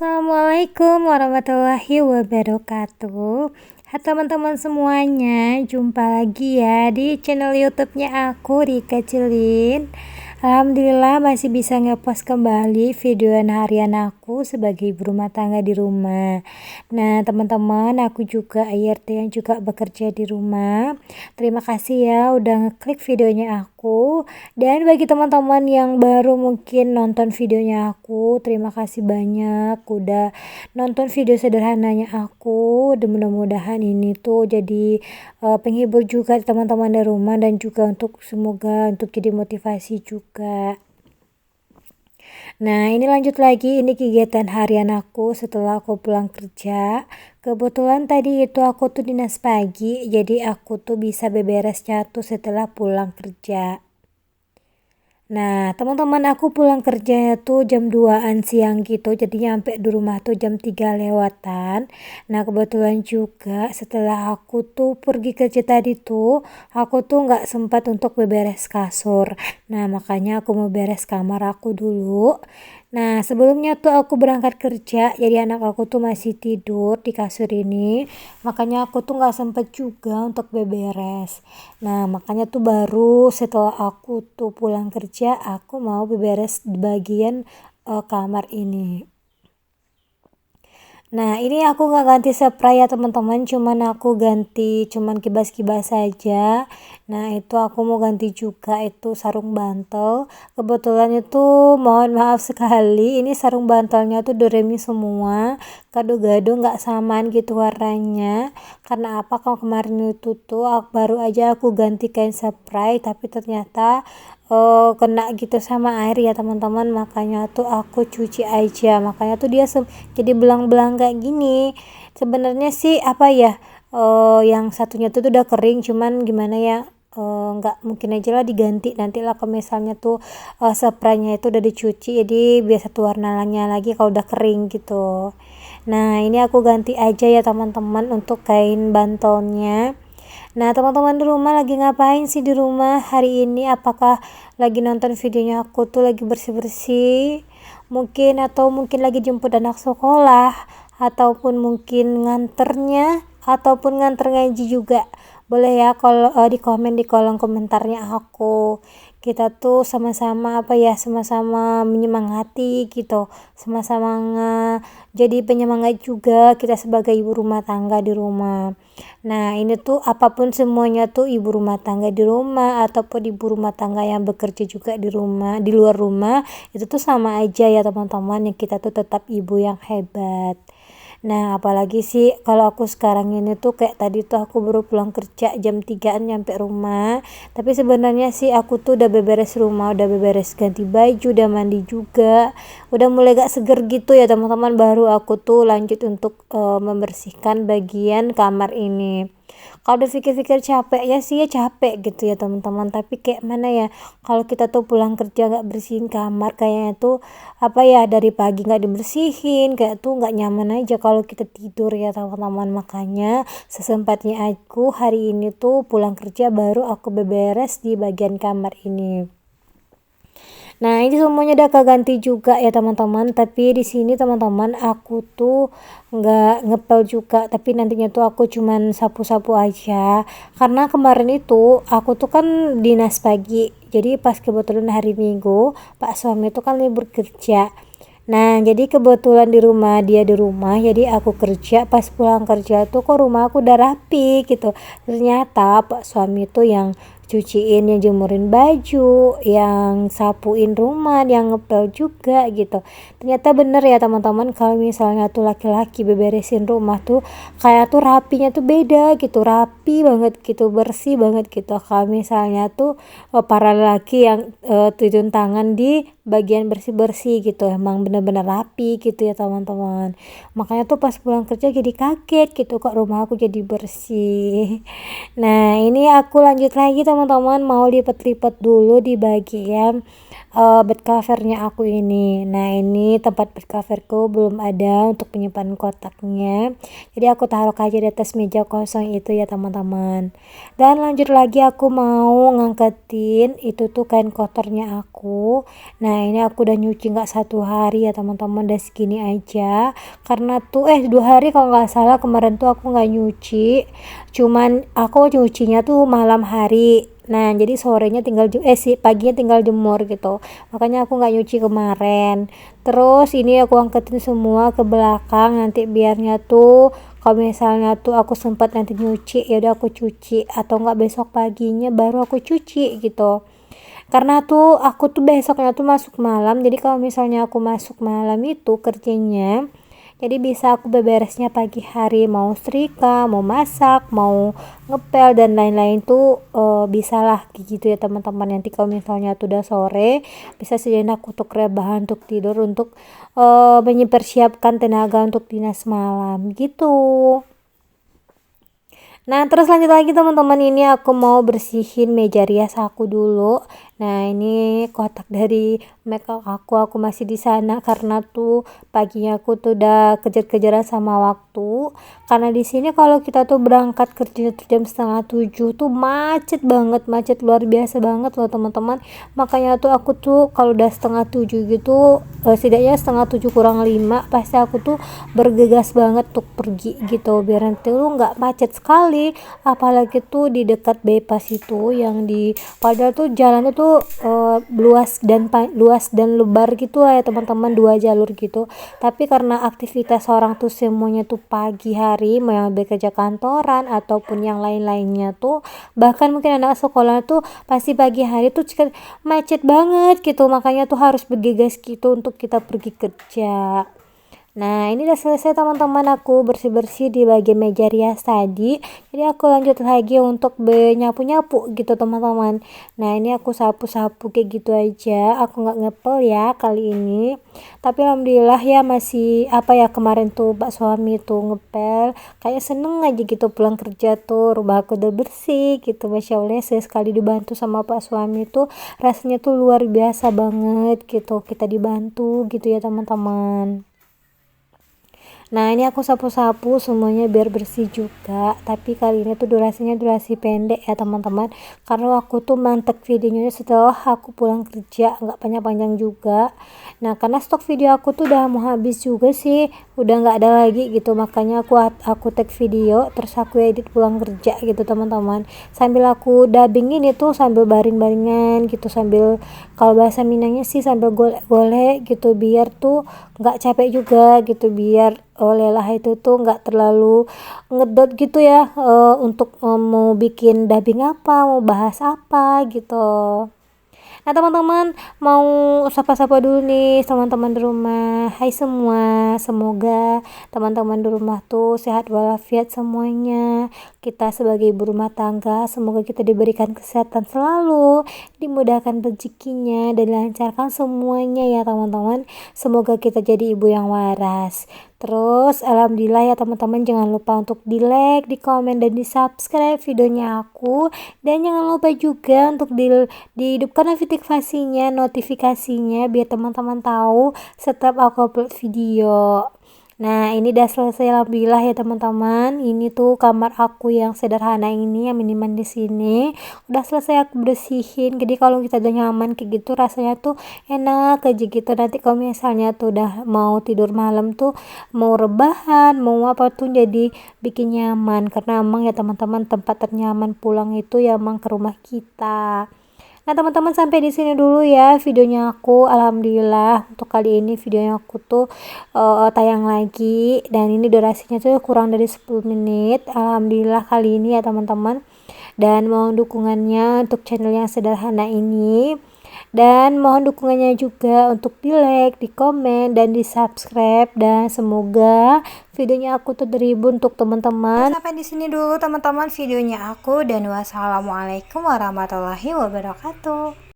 Assalamualaikum warahmatullahi wabarakatuh. Hai teman-teman semuanya, jumpa lagi ya di channel YouTube-nya aku, Rika Cilin. Alhamdulillah masih bisa ngepost kembali video harian aku sebagai ibu rumah tangga di rumah. Nah teman-teman, aku juga ART yang juga bekerja di rumah. Terima kasih ya udah ngeklik videonya aku. Dan bagi teman-teman yang baru mungkin nonton videonya aku, terima kasih banyak udah nonton video sederhananya aku. Dan mudah-mudahan ini tuh jadi penghibur juga teman-teman di rumah, dan juga semoga untuk jadi motivasi juga. Nah ini lanjut lagi, ini kegiatan harian aku setelah aku pulang kerja. Kebetulan tadi itu aku tuh dinas pagi, jadi aku tuh bisa beberes catu setelah pulang kerja. Nah teman-teman, aku pulang kerjanya tuh jam 2-an siang gitu, jadi nyampe di rumah tuh jam 3 lewatan. Nah kebetulan juga setelah aku tuh pergi kerja tadi tuh, aku tuh nggak sempat untuk beberes kasur. Nah makanya aku mau beres kamar aku dulu. Nah sebelumnya tuh aku berangkat kerja, jadi anak aku tuh masih tidur di kasur ini, makanya aku tuh nggak sempet juga untuk beberes. Nah makanya tuh baru setelah aku tuh pulang kerja, aku mau beberes di bagian kamar ini. Nah ini aku nggak ganti spray ya teman-teman, cuman aku ganti cuman kibas-kibas saja. Nah itu aku mau ganti juga itu sarung bantal. Kebetulan itu mohon maaf sekali, ini sarung bantalnya tuh doremi semua, gado-gado nggak samaan gitu warnanya. Karena apa, kalau kemarin itu tuh baru aja aku ganti kain spray, tapi ternyata kena gitu sama air ya teman-teman, makanya tuh aku cuci aja, makanya tuh dia jadi belang-belang kayak gini. Sebenarnya sih apa ya, yang satunya tuh udah kering, cuman gimana ya, nggak mungkin aja lah diganti nanti lah kalau misalnya tuh spraynya itu udah dicuci, jadi biasa tuh warnanya lagi kalau udah kering gitu. Nah ini aku ganti aja ya teman-teman untuk kain bantalnya. Nah teman-teman di rumah lagi ngapain sih di rumah hari ini? Apakah lagi nonton videonya aku tuh lagi bersih-bersih mungkin, atau mungkin lagi jemput anak sekolah, ataupun mungkin nganternya, ataupun nganter ngaji juga? Boleh ya kalau di komen di kolom komentarnya aku. Kita tuh sama-sama apa ya, sama-sama menyemangati gitu, sama-sama jadi penyemangat juga kita sebagai ibu rumah tangga di rumah. Nah ini tuh apapun semuanya tuh, ibu rumah tangga di rumah ataupun ibu rumah tangga yang bekerja juga di rumah, di luar rumah, itu tuh sama aja ya teman-teman, yang kita tuh tetap ibu yang hebat. Nah apalagi sih kalau aku sekarang ini tuh kayak tadi tuh aku baru pulang kerja jam 3-an nyampe rumah, tapi sebenarnya sih aku tuh udah beberes rumah, udah beberes ganti baju, udah mandi juga, udah mulai gak seger gitu ya teman-teman, baru aku tuh lanjut untuk membersihkan bagian kamar ini. Kalau dipikir-pikir capek ya sih, ya capek gitu ya teman-teman, tapi kayak mana ya, kalau kita tuh pulang kerja nggak bersihin kamar, kayaknya tuh apa ya, dari pagi nggak dibersihin kayak tuh nggak nyaman aja kalau kita tidur ya teman-teman. Makanya sesempatnya aku hari ini tuh pulang kerja baru aku beberes di bagian kamar ini. Nah ini semuanya udah keganti juga ya teman-teman, tapi di sini teman-teman aku tuh nggak ngepel juga, tapi nantinya tuh aku cuman sapu-sapu aja, karena kemarin itu aku tuh kan dinas pagi, jadi pas kebetulan hari Minggu Pak suami tuh kan libur kerja. Nah jadi kebetulan dia di rumah, jadi aku kerja. Pas pulang kerja tuh kok rumah aku udah rapi gitu, ternyata Pak suami tuh yang cuciin, yang jemurin baju, yang sapuin rumah, yang ngepel juga gitu. Ternyata bener ya teman-teman, kalau misalnya tuh laki-laki beberesin rumah tuh kayak tuh rapinya tuh beda gitu, rapi banget gitu, bersih banget gitu. Kalau misalnya tuh para laki yang turun tangan di bagian bersih-bersih gitu, emang bener-bener rapi gitu ya teman-teman. Makanya tuh pas pulang kerja jadi kaget gitu, kok rumah aku jadi bersih. Nah ini aku lanjut lagi teman teman-teman mau lipat-lipat dulu di bagian bed covernya aku ini. Nah ini tempat bed coverku belum ada untuk penyimpanan kotaknya, jadi aku taruh aja di atas meja kosong itu ya teman-teman. Dan lanjut lagi aku mau ngangkatin itu tuh kain kotornya aku. Nah ini aku udah nyuci nggak 1 hari ya teman-teman, udah segini aja karena tuh 2 hari kalau nggak salah. Kemarin tuh aku nggak nyuci, cuman aku nyucinya tuh malam hari. Nah jadi sorenya tinggal paginya tinggal jemur gitu, makanya aku nggak nyuci kemarin. Terus ini aku angkatin semua ke belakang, nanti biarnya tuh kalau misalnya tuh aku sempat nanti nyuci ya udah aku cuci, atau enggak besok paginya baru aku cuci gitu. Karena tuh aku tuh besoknya tuh masuk malam, jadi kalau misalnya aku masuk malam itu kerjanya, jadi bisa aku beberesnya pagi hari, mau setrika, mau masak, mau ngepel dan lain-lain tuh bisalah gitu ya teman-teman. Nanti kalau misalnya tuh udah sore, bisa sejenak untuk rebahan, untuk tidur, untuk mempersiapkan tenaga untuk dinas malam gitu. Nah terus lanjut lagi teman-teman, ini aku mau bersihin meja rias aku dulu. Nah ini kotak dari makeup aku masih di sana karena tuh paginya aku tuh udah kejar-kejaran sama waktu. Karena di sini kalau kita tuh berangkat kerja tuh jam 6:30 tuh macet banget, macet luar biasa banget loh teman-teman. Makanya tuh aku tuh kalau udah 6:30 gitu, setidaknya 6:30 kurang 5 pasti aku tuh bergegas banget untuk pergi gitu, biar nanti lu nggak macet sekali. Apalagi tuh di dekat bypass itu yang di, padahal tuh jalannya tuh luas dan lebar gitu ya teman-teman, 2 jalur gitu. Tapi karena aktivitas orang tuh semuanya tuh pagi hari, mau yang bekerja kantoran ataupun yang lain-lainnya tuh, bahkan mungkin anak sekolah tuh pasti pagi hari tuh macet banget gitu, makanya tuh harus bergegas gitu untuk kita pergi kerja. Nah ini udah selesai teman-teman, aku bersih-bersih di bagian meja rias tadi. Jadi aku lanjut lagi untuk nyapu-nyapu gitu teman-teman. Nah ini aku sapu-sapu kayak gitu aja, aku nggak ngepel ya kali ini. Tapi alhamdulillah ya, masih kemarin tuh Pak suami tuh ngepel, kayak seneng aja gitu pulang kerja tuh rumah aku udah bersih gitu. Masya Allah, sekali dibantu sama Pak suami tuh rasanya tuh luar biasa banget gitu, kita dibantu gitu ya teman-teman. Nah ini aku sapu-sapu semuanya biar bersih juga, tapi kali ini tuh durasinya durasi pendek ya teman-teman, karena aku tuh mantek videonya setelah aku pulang kerja, nggak panjang-panjang juga. Nah karena stok video aku tuh udah mau habis juga sih, udah nggak ada lagi gitu, makanya aku tag video terus aku edit pulang kerja gitu teman-teman, sambil aku dubbing ini tuh sambil baring-baringan gitu, sambil, kalau bahasa Minangnya sih sambil golek-golek gitu, biar tuh nggak capek juga gitu, biar lelah itu tuh nggak terlalu ngedot gitu ya, untuk mau bikin dubbing apa, mau bahas apa gitu. Nah teman-teman, mau sapa-sapa dulu nih teman-teman di rumah. Hai semua, semoga teman-teman di rumah tuh sehat walafiat semuanya. Kita sebagai ibu rumah tangga, semoga kita diberikan kesehatan selalu, dimudahkan rezekinya, dan dilancarkan semuanya ya teman-teman. Semoga kita jadi ibu yang waras. Terus alhamdulillah ya teman-teman, jangan lupa untuk di like, di komen, dan di subscribe videonya aku. Dan jangan lupa juga untuk dihidupkan notifikasinya biar teman-teman tahu setiap aku upload video. Nah ini udah selesai alhamdulillah ya teman-teman. Ini tuh kamar aku yang sederhana ini, yang minimal di sini udah selesai aku bersihin. Jadi kalau kita udah nyaman kayak gitu, rasanya tuh enak aja gitu. Nanti kalau misalnya tuh udah mau tidur malam tuh, mau rebahan, mau apa tuh, jadi bikin nyaman. Karena emang ya teman-teman, tempat ternyaman pulang itu ya emang ke rumah kita. Nah teman-teman, sampai di sini dulu ya videonya aku. Alhamdulillah untuk kali ini videonya aku tuh tayang lagi, dan ini durasinya tuh kurang dari 10 menit. Alhamdulillah kali ini ya teman-teman, dan mohon dukungannya untuk channel yang sederhana ini, dan mohon dukungannya juga untuk di like, di komen, dan di subscribe. Dan semoga videonya aku tuh terhibur untuk teman-teman. Sampai di sini dulu teman-teman videonya aku, dan wassalamualaikum warahmatullahi wabarakatuh.